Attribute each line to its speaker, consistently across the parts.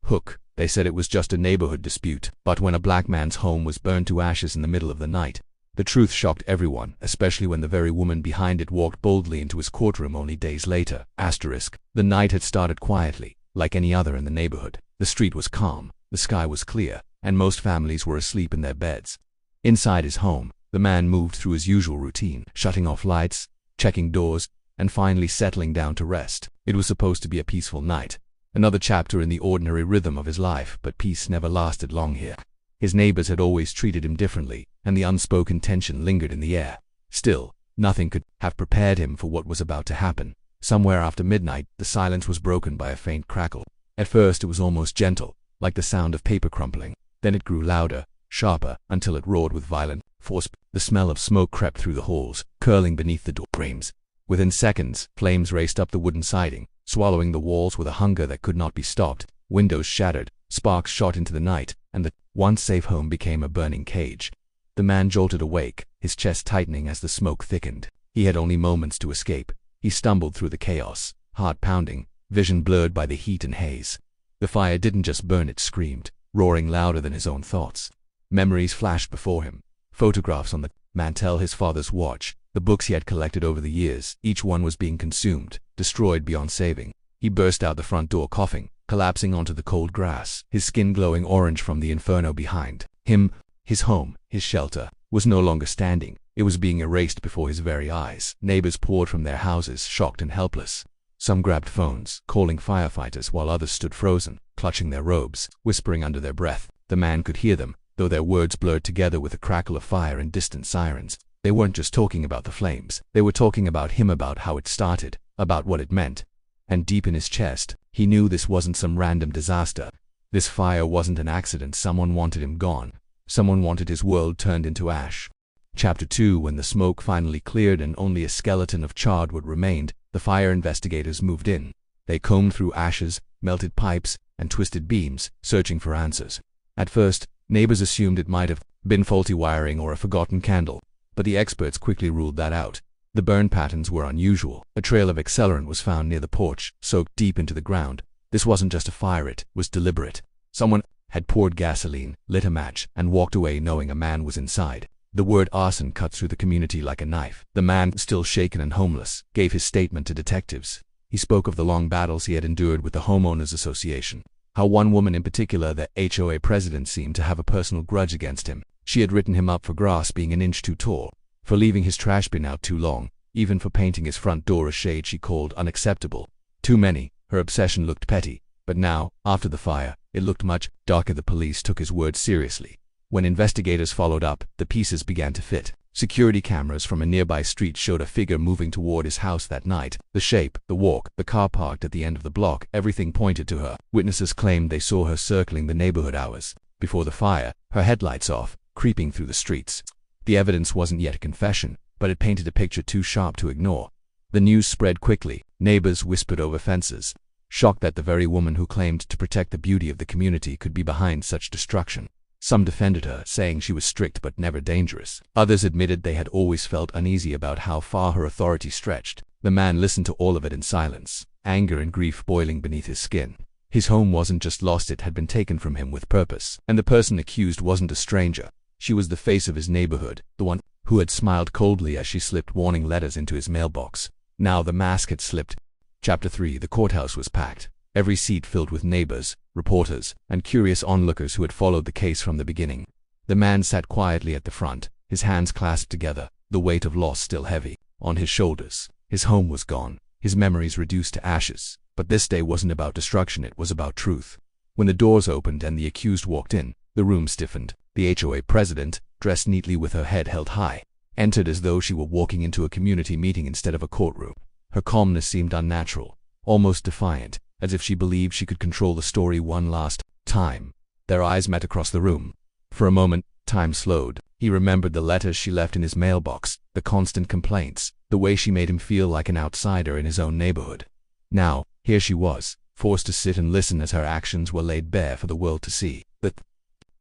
Speaker 1: hook. They said it was just a neighborhood dispute. But when a black man's home was burned to ashes in the middle of the night, the truth shocked everyone, especially when the very woman behind it walked boldly into his courtroom only days later. The night had started quietly, like any other in the neighborhood. The street was calm, the sky was clear, and most families were asleep in their beds. Inside his home, the man moved through his usual routine, shutting off lights, checking doors, and finally settling down to rest. It was supposed to be a peaceful night, another chapter in the ordinary rhythm of his life, but peace never lasted long here. His neighbors had always treated him differently, and the unspoken tension lingered in the air. Still, nothing could have prepared him for what was about to happen. Somewhere after midnight, the silence was broken by a faint crackle. At first it was almost gentle, like the sound of paper crumpling. Then it grew louder, sharper, until it roared with violent force. The smell of smoke crept through the halls, curling beneath the door frames. Within seconds, flames raced up the wooden siding, swallowing the walls with a hunger that could not be stopped. Windows shattered, sparks shot into the night, and the once safe home became a burning cage. The man jolted awake, his chest tightening as the smoke thickened. He had only moments to escape. He stumbled through the chaos, heart pounding, vision blurred by the heat and haze. The fire didn't just burn, it screamed, roaring louder than his own thoughts. Memories flashed before him. Photographs on the mantel, his father's watch, the books he had collected over the years. Each one was being consumed, destroyed beyond saving. He burst out the front door coughing, collapsing onto the cold grass, his skin glowing orange from the inferno behind him. His home, his shelter, was no longer standing. It was being erased before his very eyes. Neighbors poured from their houses, shocked and helpless. Some grabbed phones, calling firefighters, while others stood frozen, clutching their robes, whispering under their breath. The man could hear them, though their words blurred together with the crackle of fire and distant sirens. They weren't just talking about the flames. They were talking about him, about how it started, about what it meant. And deep in his chest, he knew this wasn't some random disaster. This fire wasn't an accident. Someone wanted him gone. Someone wanted his world turned into ash. Chapter 2. When the smoke finally cleared and only a skeleton of charred wood remained, the fire investigators moved in. They combed through ashes, melted pipes, and twisted beams, searching for answers. At first, neighbors assumed it might have been faulty wiring or a forgotten candle, but the experts quickly ruled that out. The burn patterns were unusual. A trail of accelerant was found near the porch, soaked deep into the ground. This wasn't just a fire, it was deliberate. Someone had poured gasoline, lit a match, and walked away knowing a man was inside. The word arson cut through the community like a knife. The man, still shaken and homeless, gave his statement to detectives. He spoke of the long battles he had endured with the homeowners association. How one woman in particular, the HOA president, seemed to have a personal grudge against him. She had written him up for grass being an inch too tall, for leaving his trash bin out too long, even for painting his front door a shade she called unacceptable. Too many. Her obsession looked petty. But now, after the fire, it looked much darker. The police took his word seriously. When investigators followed up, the pieces began to fit. Security cameras from a nearby street showed a figure moving toward his house that night. The shape, the walk, the car parked at the end of the block, everything pointed to her. Witnesses claimed they saw her circling the neighborhood hours before the fire, her headlights off, creeping through the streets. The evidence wasn't yet a confession, but it painted a picture too sharp to ignore. The news spread quickly. Neighbors whispered over fences, shocked that the very woman who claimed to protect the beauty of the community could be behind such destruction. Some defended her, saying she was strict but never dangerous. Others admitted they had always felt uneasy about how far her authority stretched. The man listened to all of it in silence, anger and grief boiling beneath his skin. His home wasn't just lost, it had been taken from him with purpose. And the person accused wasn't a stranger. She was the face of his neighborhood, the one who had smiled coldly as she slipped warning letters into his mailbox. Now the mask had slipped. Chapter 3. The courthouse was packed. Every seat filled with neighbors, reporters, and curious onlookers who had followed the case from the beginning. The man sat quietly at the front, his hands clasped together, the weight of loss still heavy on his shoulders. His home was gone, his memories reduced to ashes. But this day wasn't about destruction, it was about truth. When the doors opened and the accused walked in, the room stiffened. The HOA president, dressed neatly with her head held high, entered as though she were walking into a community meeting instead of a courtroom. Her calmness seemed unnatural, almost defiant, as if she believed she could control the story one last time. Their eyes met across the room. For a moment, time slowed. He remembered the letters she left in his mailbox, the constant complaints, the way she made him feel like an outsider in his own neighborhood. Now, here she was, forced to sit and listen as her actions were laid bare for the world to see. The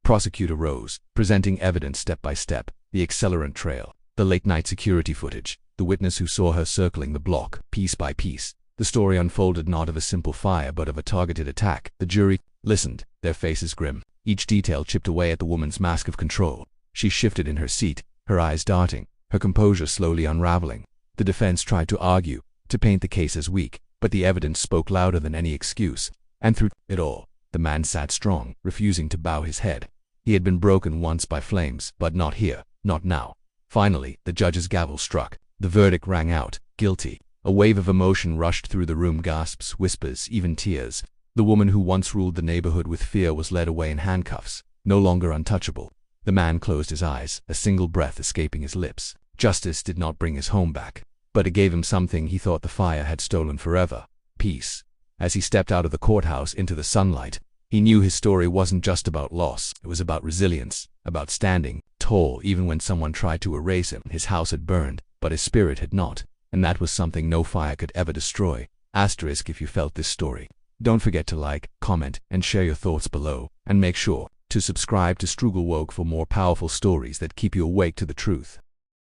Speaker 1: prosecutor rose, presenting evidence step by step: the accelerant trail, the late-night security footage, the witness who saw her circling the block, piece by piece. The story unfolded not of a simple fire but of a targeted attack. The jury listened, their faces grim. Each detail chipped away at the woman's mask of control. She shifted in her seat, her eyes darting, her composure slowly unraveling. The defense tried to argue, to paint the case as weak, but the evidence spoke louder than any excuse. And through it all, the man sat strong, refusing to bow his head. He had been broken once by flames, but not here, not now. Finally, the judge's gavel struck. The verdict rang out, guilty. A wave of emotion rushed through the room, gasps, whispers, even tears. The woman who once ruled the neighborhood with fear was led away in handcuffs, no longer untouchable. The man closed his eyes, a single breath escaping his lips. Justice did not bring his home back, but it gave him something he thought the fire had stolen forever: peace. As he stepped out of the courthouse into the sunlight, he knew his story wasn't just about loss. It was about resilience, about standing tall even when someone tried to erase him. His house had burned, but his spirit had not, and that was something no fire could ever destroy. Asterisk if you felt this story. Don't forget to like, comment, and share your thoughts below, and make sure to subscribe to Struggle Woke for more powerful stories that keep you awake to the truth.